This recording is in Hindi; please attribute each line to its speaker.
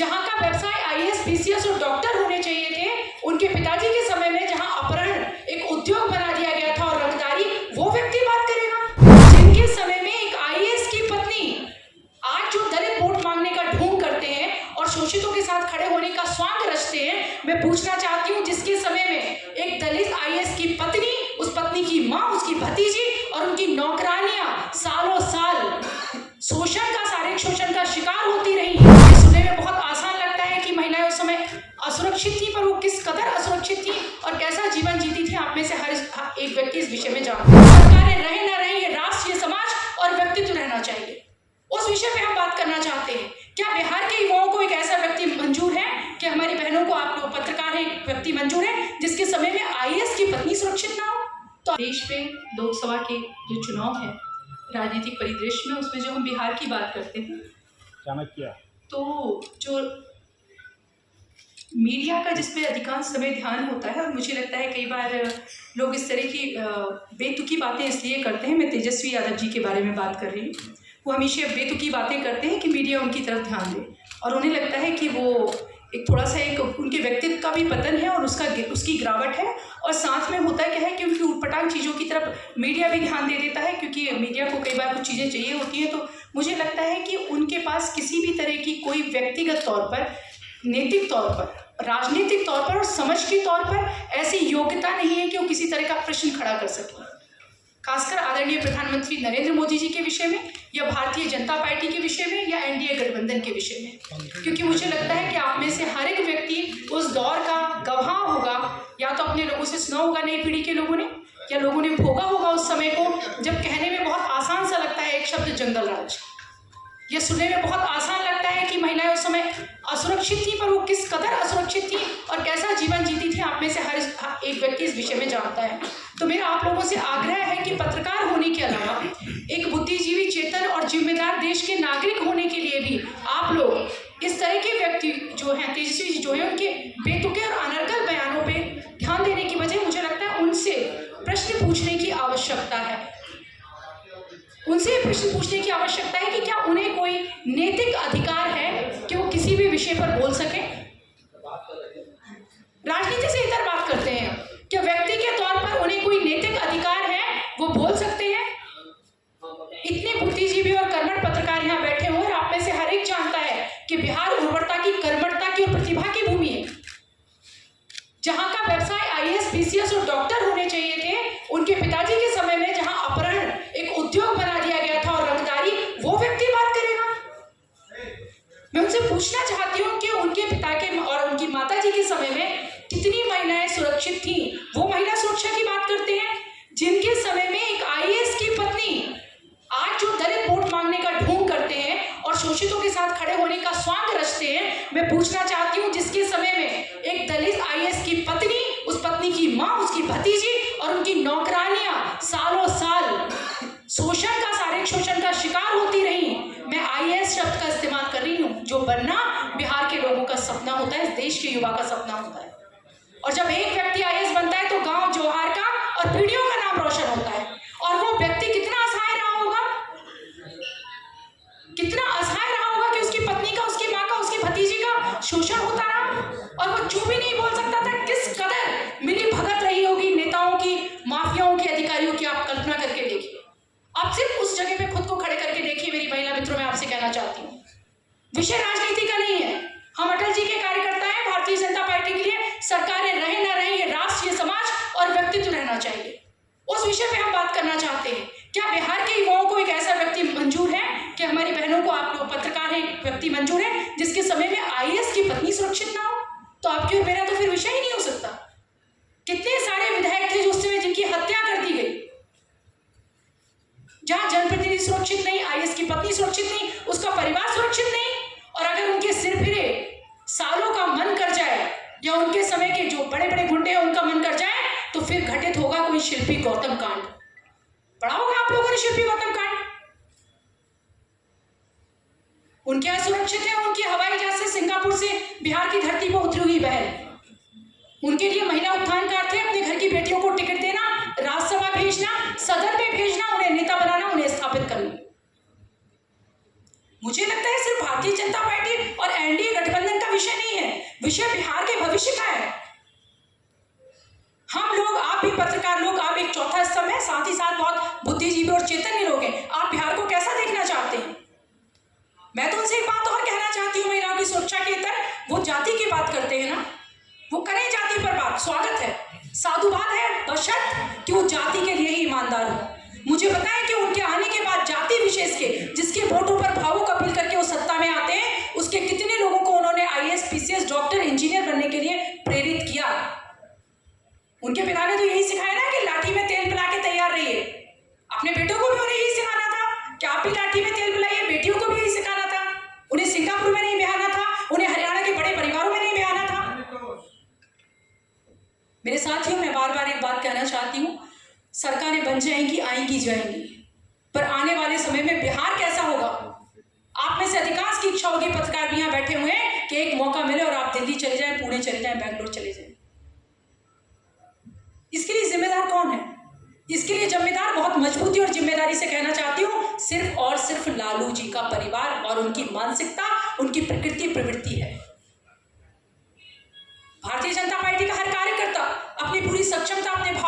Speaker 1: जहां का व्यवसाय आईएएस, पीसीएस और डॉक्टर होने चाहिए थे, उनके पिताजी के समय में जहां अपहरण एक उद्योग बना दिया गया था और रंगदारी, वो व्यक्ति बात करेगा। जिनके समय में एक आईएएस की पत्नी आज जो दलित वोट मांगने का ढोंग करते हैं और शोषितों के साथ खड़े होने का स्वांग रचते हैं, मैं पूछना चाहती हूँ, जिसके समय में एक दलित आईएएस की पत्नी, उस पत्नी की माँ, उसकी भतीजी और उनकी नौकरानियां सालों साल शोषण का, शारीरिक शोषण का शिकार होती रही। सुनने में बहुत आसान लगता है कि महिलाएं उस समय असुरक्षित थी, पर वो किस कदर असुरक्षित थी और कैसा जीवन जीती थी, आप में से हर एक व्यक्ति इस विषय में जानता है। सरकारें रहे न रहे, ये राष्ट्र, ये समाज और व्यक्तित्व रहना चाहिए। उस विषय पे हम बात करना चाहते हैं। क्या बिहार के युवाओं को एक ऐसा व्यक्ति मंजूर है कि हमारी बहनों को, आप लोग पत्रकार हैं, व्यक्ति मंजूर है जिसके समय में आईएएस की पत्नी सुरक्षित ना हो? तो देश में लोकसभा के जो चुनाव है, राजनीतिक परिदृश्य में, उसमें जो हम बिहार की बात करते हैं,
Speaker 2: चाणक्य,
Speaker 1: तो जो मीडिया का जिस पे अधिकांश समय ध्यान होता है, और मुझे लगता है कई बार लोग इस तरह की बेतुकी बातें इसलिए करते हैं, मैं तेजस्वी यादव जी के बारे में बात कर रही हूँ, वो हमेशा बेतुकी बातें करते हैं कि मीडिया उनकी तरफ ध्यान दे, और उन्हें लगता है कि वो एक थोड़ा सा एक उनके व्यक्तित्व का भी पतन है और उसकी गिरावट है, और साथ में होता क्या है कि उनकी उटपटांग चीज़ों की तरफ मीडिया भी ध्यान दे देता है, क्योंकि मीडिया को कई बार कुछ चीज़ें चाहिए होती हैं। तो मुझे लगता है कि उनके पास किसी भी तरह की कोई व्यक्तिगत तौर पर, नैतिक तौर पर, राजनीतिक तौर पर और समझ के तौर पर ऐसी योग्यता नहीं है कि वो किसी तरह का प्रश्न खड़ा कर सके, खासकर आदरणीय प्रधानमंत्री नरेंद्र मोदी जी के विषय में, या भारतीय जनता पार्टी के विषय में, या एनडीए गठबंधन के विषय में। क्योंकि मुझे लगता है कि आप में से हर एक व्यक्ति उस दौर का गवाह होगा, या तो अपने लोगों से सुना होगा, नई पीढ़ी के लोगों ने, या लोगों ने भोगा होगा उस समय को, जब कहने में बहुत आसान सा लगता है एक शब्द जंगल राज। यह सुनने में बहुत आसान लगता है कि महिलाएं उस समय असुरक्षित थी, पर वो किस कदर असुरक्षित थी और कैसा जीवन जीती थी, आप में से हर एक व्यक्ति इस विषय में जानता है। तो मेरा आप लोगों से आग्रह है कि पत्रकार होने के अलावा एक बुद्धिजीवी, चेतन और जिम्मेदार देश के नागरिक होने के लिए भी आप लोग इस तरह के व्यक्ति जो हैं, तेजस्वी जी जो हैं, उनके बेतुके और अनर्गल बयानों पर ध्यान देने की बजाय मुझे लगता है उनसे प्रश्न पूछने की आवश्यकता है। उनसे प्रश्न पूछने की आवश्यकता है कि क्या उन्हें कोई नैतिक अधिकार है कि वो किसी भी विषय पर बोल सके। राजनीति से इधर बात करते हैं, क्या व्यक्ति के तौर पर उन्हें कोई नैतिक अधिकार है, वो बोल सकते हैं? इतने बुद्धिजीवी और कर्मठ पत्रकार यहाँ बैठे हुए, और आप में से हर एक जानता है कि बिहार उर्वरता की, कर्मठता की और प्रतिभा की भूमि है। जहां का व्यवसाय आईएएस, पीसीएस और डॉक्टर होने चाहिए थे, उनके पिताजी के समय में जहां अपहरण एक उद्योग बना दिया गया था और रंगदारी, वो व्यक्ति बात करेगा। मैं उनसे पूछना चाहती हूँ कि उनके पिता के और उनकी माताजी के समय में कितनी महिलाएं सुरक्षित थी, वो महिला सुरक्षा की बात करते हैं। जिनके समय में एक आईएएस की पत्नी आज जो दलित वोट मांगने का ढोंग करते हैं और शोषितों के साथ खड़े होने का स्वांग रचते हैं, मैं पूछना चाहती हूँ, जिसके समय में एक दलित आईएएस की पत्नी, उस पत्नी की माँ, उसकी भतीजी और उनकी नौकरानियां सालों साल शोषण का, शारीरिक शोषण का शिकार होती रही। मैं आईएएस शब्द का इस्तेमाल कर रही हूँ, जो बनना बिहार के लोगों का सपना होता है, इस देश के युवा का सपना होता है। और जब एक व्यक्ति आईएएस बनता है तो गांव जौहार का और पीढ़ियों का नाम रोशन होता है। और वो व्यक्ति कितना असहाय रहा होगा, कितना असहाय रहा होगा कि उसकी पत्नी का, उसकी माँ का, उसकी भतीजी का शोषण होता रहा, और वो चुप भी नहीं बोल सकता था। किस कदर मिली भगत रही होगी नेताओं की, माफियाओं की, अधिकारियों की, आप कल्पना करके देखिए। आप सिर्फ उस जगह पे खुद को खड़े करके देखिए। मेरी महिला मित्रों, मैं आपसे कहना चाहती हूँ, विषय राजनीति का नहीं है। हम अटल जी के कार्यकर्ता हैं। भारतीय जनता पार्टी के लिए सरकारें रहे न रहे, ये राष्ट्र, ये समाज और व्यक्तित्व रहना चाहिए। उस विषय पे हम बात करना चाहते हैं। क्या बिहार के युवाओं को एक ऐसा व्यक्ति मंजूर है कि हमारी बहनों को, आप लोग पत्रकार हैं, व्यक्ति मंजूर है जिसके समय में आईएएस की पत्नी सुरक्षित ना हो? तो आपकी और मेरा तो फिर विषय ही नहीं हो सकता। कितने सारे विधायक थे जो उस समय जिनकी हत्या कर दी गई, जहां जनप्रतिनिधि सुरक्षित नहीं, आईएएस की पत्नी सुरक्षित नहीं, उसका परिवार सुरक्षित नहीं, और अगर उनके सिर फिरे सालों का मन कर जाए, या उनके समय के जो बड़े बड़े गुंडे हैं उनका मन कर जाए, तो फिर घटित होगा कोई शिल्पी गौतम कांड। पढ़ा होगा आप लोगों ने शिल्पी गौतम कांड। उनके यहाँ सुरक्षित है उनकी हवाई जहाज से सिंगापुर से बिहार की धरती पर उतरी हुई बहन। उनके लिए महिला उत्थानकार थे, अपने घर की बेटियों को टिकट देना, राज्यसभा भेजना, सदन में भेजना, उन्हें नेता बनाना, उन्हें स्थापित करना। मुझे लगता है सिर्फ भारतीय जनता पार्टी और एनडीए गठबंधन विषय बिहार के भविष्य का है। हम लोग, आप भी पत्रकार लोग, आप एक चौथा स्तंभ है, साथ ही साथ बहुत बुद्धिजीवी और चैतन्य लोग हैं। आप बिहार को कैसा देखना चाहते हैं? मैं तो उनसे एक बात और कहना चाहती हूँ, महिलाओं की सुरक्षा के तहत वो जाति की बात करते हैं ना, वो करें जाति पर बात, स्वागत है, साधुवाद है, बशर्त कि वो जाति के लिए ही ईमानदार हो। मुझे पता है कि उनके आने के बाद जाति विशेष के, जिसके वोटों पर भावुक अपील करके वो सत्ता में आते हैं, उसके कितने लोगों को उन्होंने IAS, PCS, डॉक्टर, इंजीनियर बनने के लिए प्रेरित किया। उनके पिता ने तो यही सिखाया ना कि लाठी में तेल पिला के तैयार रहिए। अपने बेटों को भी उन्हें यही सिखाना था कि आप भी लाठी में तेल पिलाइए, बेटियों को भी यही सिखाना था। उन्हें सिंगापुर में नहीं बिहाना था, उन्हें हरियाणा के बड़े परिवारों में नहीं बिहाना था। मेरे साथियों, मैं बार बार एक बात कहना चाहती हूँ, सरकारें बन जाएंगी, आएंगी जाएंगी, पर आने वाले समय में बिहार कैसा होगा? आप में से अधिकांश की इच्छा होगी, पत्रकार भी यहाँ बैठे हुए हैं, कि एक मौका मिले और आप दिल्ली चले जाएं, पुणे चले जाएं, बैंगलोर चले जाएं। इसके लिए जिम्मेदार कौन है? इसके लिए जिम्मेदार, बहुत मजबूती और जिम्मेदारी से कहना चाहती हूँ, सिर्फ और सिर्फ लालू जी का परिवार और उनकी मानसिकता, उनकी प्रवृत्ति है। भारतीय जनता पार्टी का हर कार्यकर्ता अपनी पूरी सक्षमता, अपने